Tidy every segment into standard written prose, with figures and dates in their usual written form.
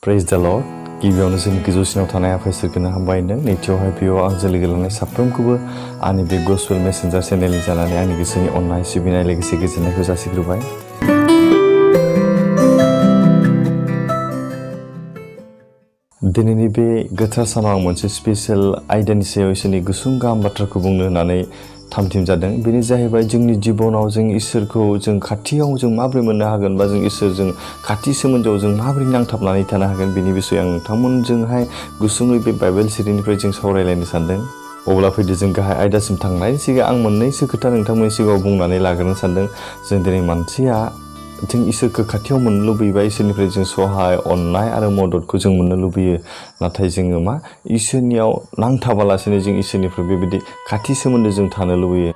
Praise the Lord. गिबियावनो जोंनि गोजौसिनाव थानाय आफा इसोरखौनो हामबायदों। नैथियावहाय बेयाव आंजों लोगो लानाय साफ्रोमखौबो आंनि बे गस्पेल मेसेन्जार चेनेलनि जानानै आंनि गोसोनि अननाय सिबिनाय लोगोसे गोजोननायखौ जासिग्रोबाय। दिनैनि बे गोथार सानाव आं मोनसे स्पेशल आयदानि सायाव इसोरनि गुसुं गाहाम बाथ्राखौ बुंनो होननानै थामथिम जादों। बेनो जाहैबाय जोंनि जिबनाव जों इसोरखौ जों खाथियाव जों माबोरै मोननो हागोन बा जों इसोरजों खाथि सोमोन्दोआव जों माबोरै नांथाबनानै थानो हागोन बेनि बिसय आं नोंथांमोनजोंहाय गुसुङै बे बाइबेल सिरिनिफ्राय जों सावरायलायनो सानदों। अब्ला फैदो जों गाहाय आयदासिम थांनायनि सिगां आं मोननैसो खोथा नोंथांमोननि सिगाङाव बुंनानै लाग्रोनो सानदों। जों दिनै मानसिया जों इसोरखौ खाथियाव मोननो लुबैयोबा इसोरनिफ्राय जों सहाय अननाय आरो मददखौ जों मोननो लुबैयो। नाथाय जोङो मा इसोरनियाव नांथाबालासिनो जों इसोरनिफ्राय बेबायदि खाथि सोमोन्दो जों थानो लुबैयो।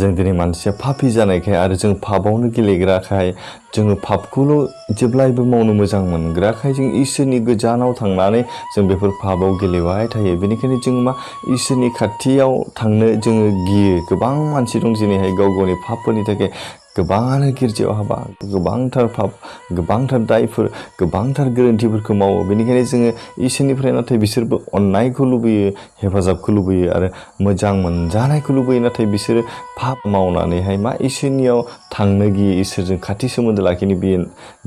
जों दिनै मानसिया पापी जानायखाय आरो जों पापावनो गेलेग्राखाय जोङो पापखौल' जेब्लायबो मावनो मोजां मोनग्राखाय जों इसोरनि गोजानाव थांनानै जों बेफोर पापाव गेलेबाय थायो। बेनिखायनो जों मा इसोरनि खाथियाव थांनो जोङो गियो। गोबां मानसि दं दिनैहाय गाव गावनि पापफोरनि थाखाय गोबाङानो गिर्जायाव हाबा, गोबांथार पाप, गोबांथार दायफोर, गोबांथार गोरोन्थिफोरखौ मावो। बेनिखायनो जोङो इसोरनिफ्राय नाथाय बिसोरबो अननायखौ लुबैयो, हेफाजाबखौ लुबैयो आरो मोजां मोनजानायखौ लुबैयो। नाथाय बिसोरो पाप मावनानैहाय मा इसोरनियाव थांनो गियो, इसोरजों खाथि सोमोन्दो लाखिनो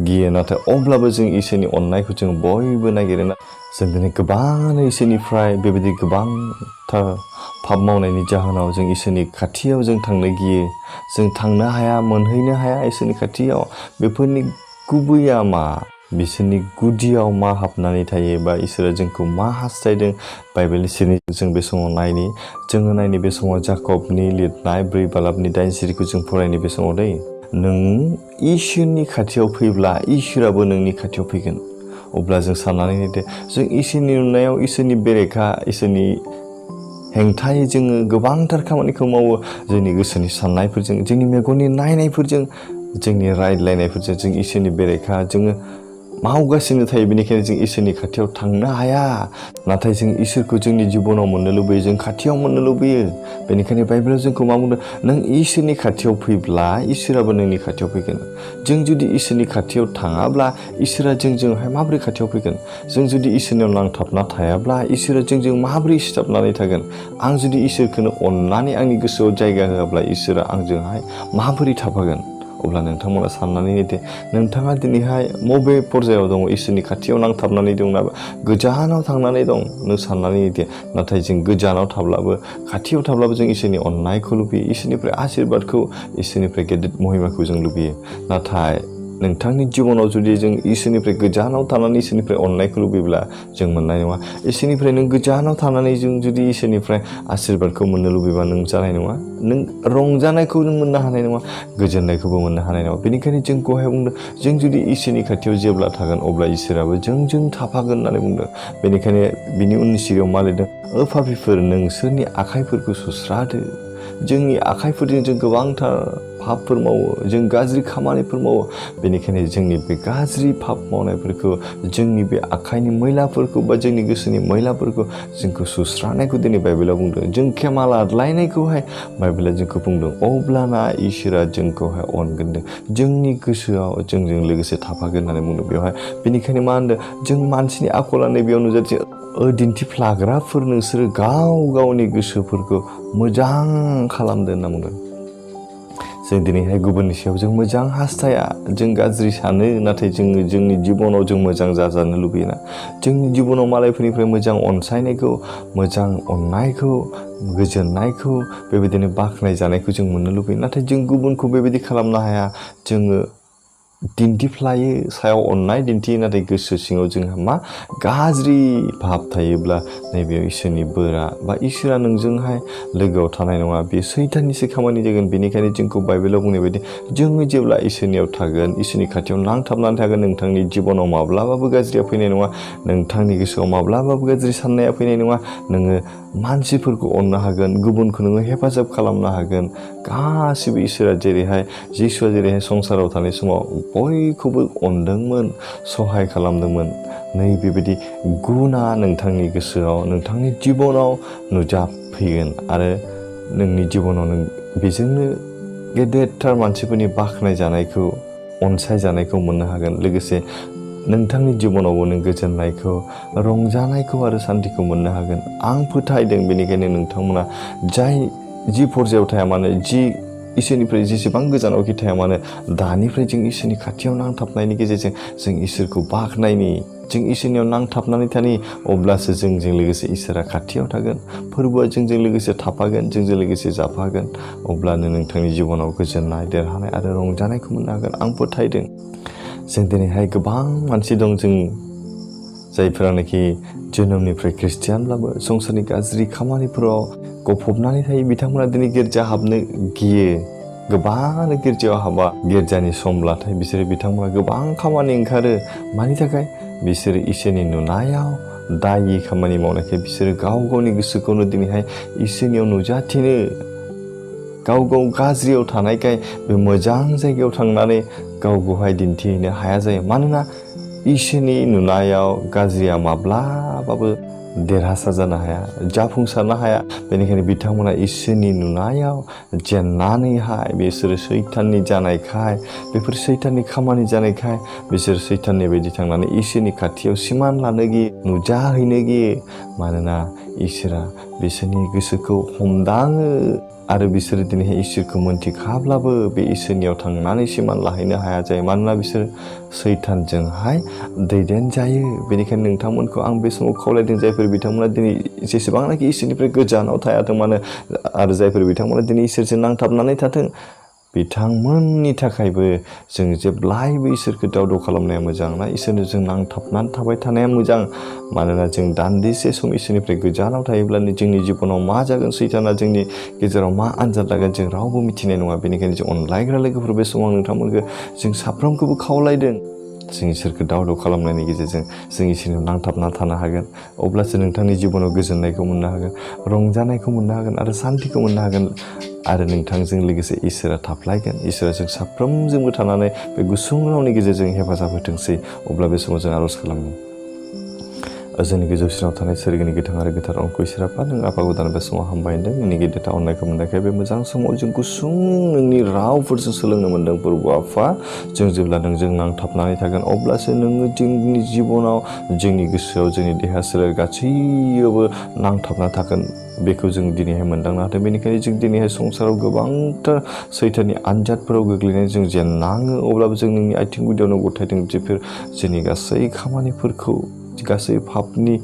गियो। नाथाय अब्लाबो जों इसोरनि अननायखौ जों बयबो नागिरोना। जों दिनै गोबाङानो इसोरनिफ्राय बेबायदि गोबांथार पाप मावनायनि जाहोनाव जों इसोरनि खाथियाव जों थांनो गियो। जों थांनो हाया, मोनहैनो हाया इसोरनि खाथियाव। बेफोरनि गुबैया मा? बिसोरनि गुदियाव मा हाबनानै थायो बा इसोरा जोंखौ मा हास्थायदों बाइबेलनि सिरिनि जों बे समाव नायनि बे समाव जाकबनि लिरनाय 4:8 जों फरायनो बे समाव दै। नों इसोरनि खाथियाव फैब्ला इसोराबो नोंनि खाथियाव फैगोन। अब्ला जों साननानै नायदो, जों इसोरनि नुनायाव इसोरनि बेरेखा, इसोरनि हेंथायै जोङो गोबांथार खामानिखौ मावो। जोंनि गोसोनि साननायफोरजों, जोंनि मेगननि नायनायफोरजों, जोंनि रायज्लायनायफोरजों जों इसोरनि बेरेखा जोङो मावगासिनो थायो। बेनिखायनो जों इसोरनि खाथियाव थांनो हाया। नाथाय जों इसोरखौ जोंनि जिबनाव मोननो लुबैयो, जों खाथियाव मोननो लुबैयो। बेनिखायनो बाइबेलाव जोंखौ मा बुंदों? नों इसोरनि खाथियाव फैब्ला इसोराबो नोंनि खाथियाव फैगोन। जों जुदि इसोरनि खाथियाव थाङाब्ला इसोरा जोंजोंहाय माबोरै खाथियाव फैगोन? जों जुदि इसोरनियाव नांथाबना थायाब्ला इसोरा जोंजों माबोरै सिथाबनानै थागोन? आं जुदि इसोरखौनो अननानै आंनि गोसोआव जायगा होआब्ला इसोरा आंजोंहाय माबोरै थाफागोन? अब्ला नोंथांमोना साननानै नायदो, नोंथाङा दिनैहाय बबे पर्जायाव दङ? इसोरनि खाथियाव नांथाबनानै दं ना गोजानाव थांनानै दं? नों साननानै नायदो। नाथाय जों गोजानाव थाब्लाबो खाथियाव थाब्लाबो जों इसोरनि अननायखौ लुबैयो, इसोरनिफ्राय आशीर्बादखौ, इसोरनिफ्राय गेदेर महिमाखौ जों लुबैयो। नाथाय नोंथांनि जिबनाव जुदि जों इसोरनिफ्राय गोजानाव थानानै इसोरनिफ्राय अननायखौ लुबैब्ला जों मोननाय नङा। इसोरनिफ्राय नों गोजानाव थानानै जों जुदि इसोरनिफ्राय आशीर्बादखौ मोननो लुबैबा नों जानाय नङा। नों रंजानायखौ नों मोननो हानाय नङा, गोजोननायखौबो मोननो हानाय नङा। बेनिखायनो जोंखौहाय बुंदों, जों जुदि इसोरनि खाथियाव जेब्ला थागोन अब्ला इसोराबो जोंजों थाफागोन होननानै बुंदों। बेनिखायनो बिनि उननि सिगाङाव मा लिरदों? पापीफोर, नोंसोरनि आखाइफोरखौ सुस्रादो। जोंनि आखाइफोरजों जों गोबांथार पापफोर मावो, जों गाज्रि खामानिफोर मावो। बेनिखायनो जोंनि बे गाज्रि पाप मावनायफोरखौ, जोंनि बे आखाइनि मैलाफोरखौ बा जोंनि गोसोनि मैलाफोरखौ जोंखौ सुस्रानायखौ दिनै बाइबेलाव बुंदों। जों खेमा लादलायनायखौहाय बाइबेला जोंखौ बुंदों। अब्लाना इसोरा जोंखौहाय अनगोन, जोंनि गोसोआव जोंजों लोगोसे थाफागोन होननानै बुंदों बेवहाय। बेनिखायनो मा होनदों? जों मानसिनि आखला नैबेयाव नुजाथियो। दिन्थिफ्लाग्राफोर, नोंसोरो गाव गावनि गोसोफोरखौ मोजां खालामदो होनना बुंदों। जों दिनैहाय गुबुननि सायाव जों मोजां हास्थाया, जों गाज्रि सानो। नाथाय जोङो जोंनि जिबनाव जों मोजां जाजानो लुबैयोना। जोंनि जिबनाव मालायफोरनिफ्राय मोजां अनसायनायखौ, मोजां अननायखौ, गोजोननायखौ, बेबायदिनो बाख्नाय जानायखौ जों मोननो लुबैयो। नाथाय जों गुबुनखौ बेबायदि खालामनो हाया। जोङो दिन्थिफ्लायो, सायाव अननाय दिन्थियो, नाथाय गोसो सिङाव जोंहा मा गाज्रि भाब थायोब्ला नैबेयाव इसोरनि बोरा बा इसोरा नोंजोंहाय लोगोआव थानाय नङा। बे सैताननिसो खामानि जागोन। बेनिखायनो जोंखौ बाइबेलाव बुंनाय बायदि जोङो जेब्ला इसोरनियाव थागोन, इसोरनि खाथियाव नांथाबनानै थागोन, नोंथांनि जिबनाव माब्लाबाबो गाज्रिया फैनाय नङा। नोंथांनि गोसोआव माब्लाबाबो गाज्रि साननाया फैनाय नङा। नोङो मानसिफोरखौ अननो हागोन, गुबुनखौ नोङो हेफाजाब खालामनो हागोन। गासिबो इसोरा जेरैहाय जिसुआ जेरैहाय संसाराव थानाय समाव बयखौबो अनदोंमोन, सहाय खालामदोंमोन, नै बेबायदि गुना नोंथांनि गोसोआव, नोंथांनि जिबनाव नुजाफैगोन आरो नोंनि जिबनाव नों बेजोंनो गेदेरथार मानसिफोरनि बाख्नाय जानायखौ, अनसायजानायखौ मोननो हागोन। लोगोसे नोंथांनि जिबनावबो नों गोजोननायखौ रंजानायखौ आरो सान्थिखौ मोननो हागोन आं फोथायदों। बेनिखायनो नोंथांमोना जि पर्जायाव थाया मानो जि इसोरनिफ्राय जेसेबां गोजानावखि थाया मानो दानिफ्राय जों इसोरनि खाथियाव नांथाबनायनि गेजेरजों जों इसोरखौ बाख्नायनि जों इसोरनियाव नांथाबनानै थानि अब्लासो जोंजों लोगोसे इसोरा खाथियाव थागोन फोरबोआ जोंजों लोगोसे थाफागोन जोंजों लोगोसे जाफागोन अब्लानो नोंथांनि जिबनाव गोजोननाय देरहानाय आरो रंजानायखौ मोननो हागोन आं फोथायदों। जों दिनैहाय गोबां मानसि दं जों जायफोरानोखि जोनोमनिफ्राय ख्रिस्टियानब्लाबो संसारनि गाज्रि खामानिफोराव गफबनानै थायो बिथांमोना दिनै गिर्जा हाबनो गियो गोबाङानो गिर्जायाव हाबा गिर्जानि समब्लाथाय बिथांमोना गोबां खामानि ओंखारो मानि थाखाय बिसोरो इसोरनि नुनायाव दायि खामानि मावनायखाय बिसोरो गाव गावनि गोसोखौनो दिनैहाय इसोरनियाव नुजाथिनो गाव गाज्रियाव थानायखाय बे मोजां जायगायाव थांनानै गावखौहाय दिन्थिहैनो हाया जायो मानोना इसोरनि नुनायाव गाज्रिया माब्लाबाबो देरहासार जानो हाया जाफुंसारनो हाया बेनिखायनो बिथांमोना इसोरनि नुनायाव जेननानैहाय बिसोरो सैताननि जानायखाय बेफोर सैताननि खामानि जानायखाय बिसोर सैताननि बायदि थांनानै इसोरनि खाथियाव सिमान लानो गियो नुजाहैनो गियो मानोना इसोरा बिसोरनि गोसोखौ हमदाङो आरो बिसोरो दिनैहाय इसोरखौ मोनथिखाब्लाबो बे इसोरनियाव थांनानै सिमान लाहैनो हाया जायो मानोना बिसोर सैतानजोंहाय दैदेनजायो। बेनिखायनो नोंथांमोनखौ आं बे समाव खावलायदों जायफोर बिथांमोना दिनै जेसेबांनाखि इसोरनिफ्राय गोजानाव थायाथों मानो आरो जायफोर बिथांमोना दिनै इसोरजों नांथाबनानै थाथों बिथांमोननि थाखायबो जों जेब्लायबो इसोरखौ दावदाव खालामनाया मोजां ना इसोरनो जों नांथाबनानै थाबाय थानाया मोजां मानोना जों दान्दिसे सम इसोरनिफ्राय गोजानाव थायोब्लानो जोंनि जिबनाव मा जागोन सैताना जोंनि गेजेराव मा आनजाद लागोन जों रावबो मिथिनाय नङा बेनिखायनो जों अनलायग्रा लोगोफोर बे समाव नोंथांमोनखौ जों साफ्रोमखौबो खावलायदों जों इसोरखौ दावदाव खालामनायनि गेजेरजों जों इसोरनियाव नांथाबना थानो हागोन अब्लासो नोंथांनि जिबनाव गोजोननायखौ मोननो हागोन रंजानायखौ मोननो हागोन आरो सान्थिखौ मोननो हागोन आरो नोंथांजों लोगोसे इसोरा थाफ्लायगोन इसोरा जों साफ्रोमजोंबो थानानै बे गुसुं रावनि गेजेरजों हेफाजाब होथोंसै अब्ला बे समाव जों आर'ज खालामो जोंनि गोजौसिनाव थानाय सोरगिनि गोथां आरो गोथार अंख इसोराफा नों आफा गोदान बे समाव हामबाय होनदों नोंनि गेदेरथा अननायखौ मोननायखाय बे मोजां समाव जों गुसुं नोंनि रावफोरजों सोलोंनो मोनदों फोरबो आफा जों जेब्ला नोंजों नांथाबनानै थागोन अब्लासो नोङो जोंनि जिबनाव जोंनि गोसोआव जोंनि देहा सोलेर गासैयावबो नांथाबना थागोन बेखौ जों दिनैहाय मोनदांनो हादों बेनिखायनो जों दिनैहाय संसाराव गोबांथार सैताननि आनजादफोराव गोग्लैनानै जों जेननाङो अब्लाबो जों नोंनि आथिं गुदियावनो गथायदों जेफोर जोंनि गासै खामानिफोरखौ गासै पापनि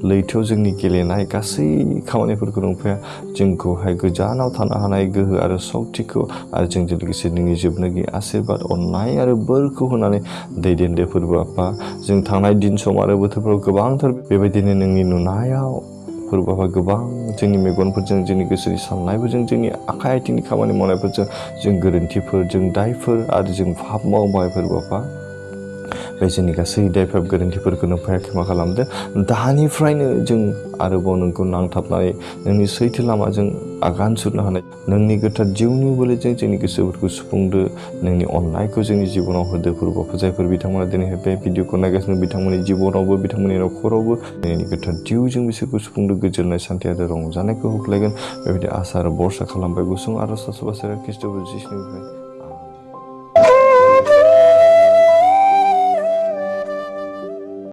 लैथोआव जोंनि गेलेनाय गासै खामानिफोरखौ नंफाया जोंखौहाय गोजानाव थानो हानाय गोहो आरो सक्तिखौ आरो जोंजों लोगोसे नोंनि जोबनो गैयै आशीर्बाद अननाय आरो बोरखौ होनानै दैदेनदो फोरबो आफा जों थांनाय दिन सम आरो बोथोरफ्राव गोबांथार बेबायदिनो नोंनि नुनायाव फोरबो आफा गोबां जोंनि मेगनफोरजों जोंनि गोसोनि साननायफोरजों जोंनि आखाइ आथिंनि खामानि मावनायफोरजों जों गोरोन्थिफोर जों दायफोर आरो जों पाप मावबाय फोरबो आफा बे जोंनि गासै दायफोर गोरोन्थिफोरखौ नोंफाया क्षमा खालामदो दानिफ्रायनो जों आरोबाव नोंखौ नांथाबनानै नोंनि सैथो लामाजों आगान सुरनो हानाय नोंनि गोथार जिउनि बोलोजों जोंनि गोसोफोरखौ सुफुंदो नोंनि अननायखौ जोंनि जिबनाव होदो फोरबो जायफोर बिथांमोना दिनैहाय बे भिडिअखौ नायगासिनो बिथांमोननि जिबनावबो बिथांमोननि न'खरावबो नोंनि गोथार जिउजों बिसोरखौ सुफुंदो गोजोननाय सान्थि आरो रंजानायखौ होफ्लायगोन बेबायदि आसा आरो भरसा खालामबाय गुसुं आर'ज आसबासार ख्रीष्ट जिसुनिफ्राय